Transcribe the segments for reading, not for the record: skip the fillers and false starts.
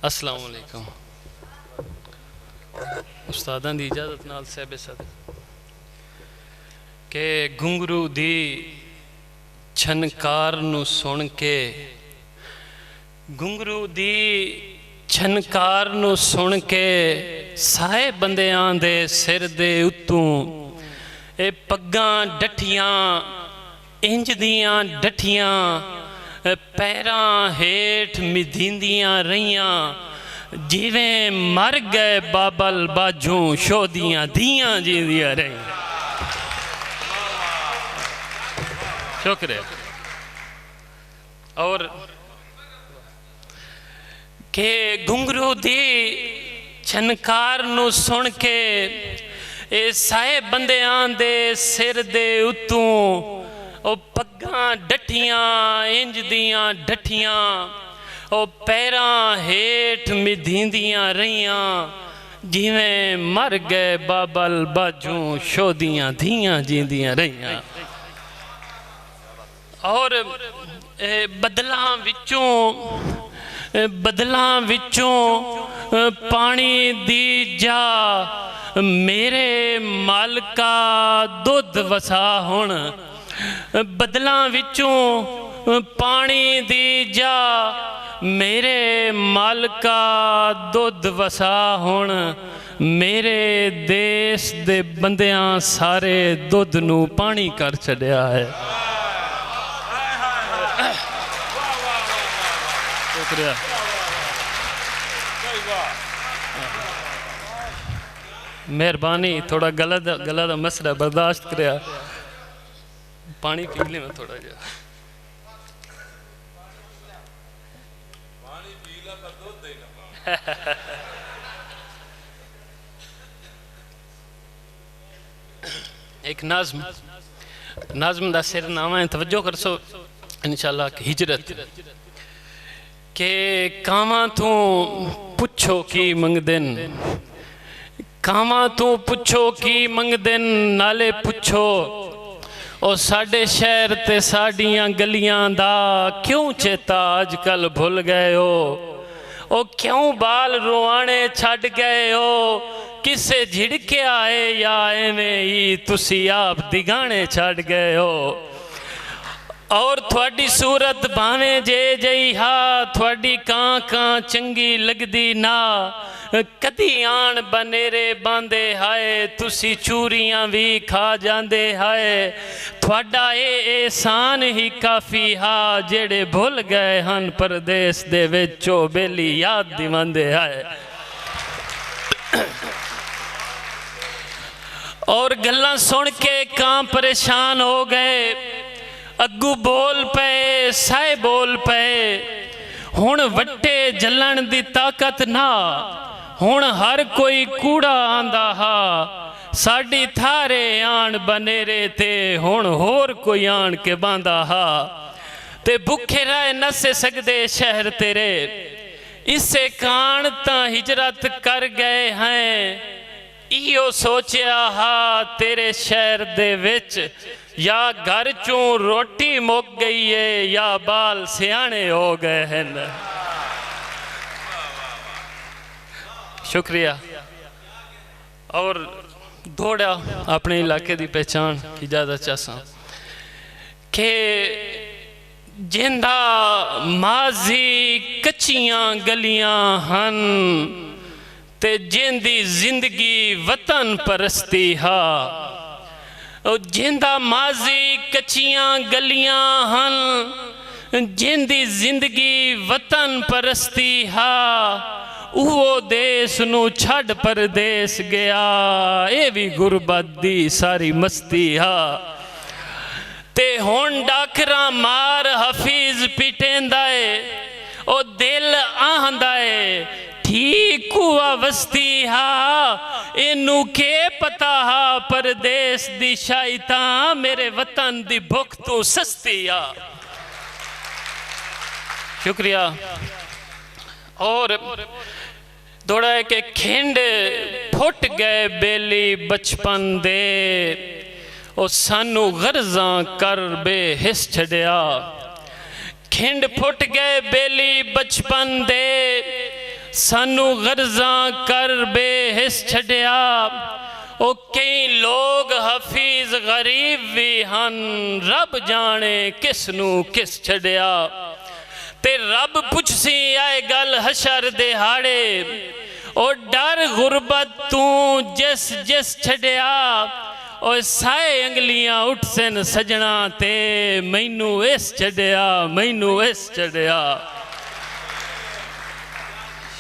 السلام علیکم استاداں دی اجازت نال صاحب صدر کہ گھنگرو دی چھنکار نو سن کے گھنگرو دی چھنکار نو سن کے سائے بندیاں دے سر دے اتوں اے پگاں ڈٹھیاں انج دیاں ڈٹھیاں پیراں ہیٹھ مدھیندیاں رہیاں جیویں مر گئے بابل باجوں شودیاں دیاں جیندیاں رہیاں. شکریہ. اور کہ گھنگرو دی چھنکار نو سن کے اے سائے بندیاں دے سر دے اتوں او پگاں ڈٹھیاں انج دیاں ڈٹھیاں او پیراں ہیٹھ مدھیندیاں رہیاں جیویں مر گئے بابل باجوں شودیاں دھیاں جیندیاں رہیاں. اور بدلاں وچوں پانی دی جا میرے مالکا دودھ وسا ہون بدلاں وچوں پانی دی جا میرے مالکا دودھ وسا ہون میرے دیس دے بندیاں سارے دودھ نو پانی کر چھڑیا ہے. شکریہ. مہربانی تھوڑا گلا دا مسئلہ برداشت کریا پانی پی لیں میں تھوڑا جا. ایک نظم دا سر نامہ ہے توجہ کر سو انشاءاللہ کہ ہجرت کہ کاماں تو پچھو کی منگ دن کاماں تو پچھو کی منگ دن نالے پچھو او ساڑے شہر تے ساڑیاں گلیاں دا کیوں چیتا آج کل بھول گئے ہو او کیوں بال روانے چھڑ گئے ہو کسے جھڑکے آئے یا ایویں ہی تسی آپ دگانے چھڑ گئے ہو اور تھوڑی صورت بھاویں جے جئی ہا تھوڑی کان چنگی لگ دی نا کدی آن بنیرے باندے ہائے تسی چوریاں بھی کھا جاندے ہائے تھوڑا احسان ہی کافی ہا جیڑے بھول گئے ہن پردیس دے وچو بیلی یاد دیواندے ہائے. اور گلاں سن کے کام پریشان ہو گئے اگو بول پے سائے بول پے ہون وٹے جلن دی طاقت نہ ہون ہر کوئی کوڑا آندہ ہا ساڑی تھارے آن بنیرے تے ہون ہور کوئی آن کے باندہ ہا تے بکھے رائے نہ سے سکدے شہر تیرے اس سے کان تا ہجرت کر گئے ہیں ایو سوچیا ہا تیرے شہر دے وچ یا گھر چوں روٹی مک گئی ہے یا بال سیانے ہو گئے ہیں. شکریہ. اور دوڑا اپنے علاقے دی پہچان اجازت چاہساں کہ جندہ ماضی کچیاں گلیاں ہن تے جندی زندگی وطن پرستی ہا جندہ ماضی کچیاں گلیاں ہن جندی زندگی وطن پرستی ہا اوہ دیس نو چھڑ پردیس گیا اے بھی غربت دی ساری مستی ہا تے ہون ڈاکراں مار حفیظ پیٹیندائے او دل آہندائے ٹھیک ہوا وستی ہا انو کے پتا ہا پردیس دی شائطاں میرے وطن دی بھوک تو سستی ہا. شکریہ. اور دوڑا ہے کہ کھینڈ پھٹ گئے بیلی بچپن دے او سانو غرضاں کر بے حس چھڑیا کھینڈ پھٹ گئے بیلی بچپن دے سانو غرضاں کر بے حس چھڑیا او کئی لوگ حفیظ غریب بھی ہن رب جانے کس نو کس چھڑیا تے رب پوچھ سی آئے گل حشر دہاڑے او ڈر غربت تو جس جس چھڑیا او سائے انگلیاں اٹھ سن سجنا تے مینو اس چھڑیا مینو اس چھڑیا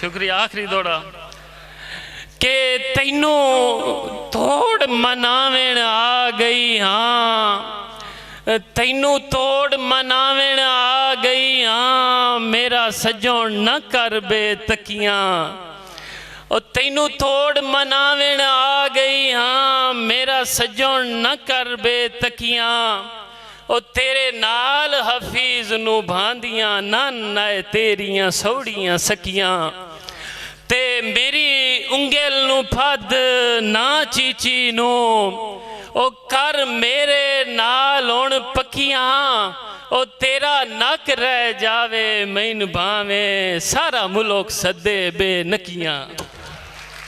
شکریہ آخری دوڑا کہ تینوں توڑ مناوین آ گئی ہاں تینوں توڑ مناوین آ گئی ہاں میرا سجون نہ کر بے تکیاں او تینوں توڑ مناوین آ گئی ہاں میرا سجون نہ کر بے تکیاں او تیرے نال حفیظ نو بھاندیاں نائے تیریاں سوڑیاں سکیاں تے میری انگل نو پھد نا چیچی نو او کر میرے نال اون پکیاں او تیرا نک رہ جاوے مین بھاویں سارا ملک صدے بے نکیاں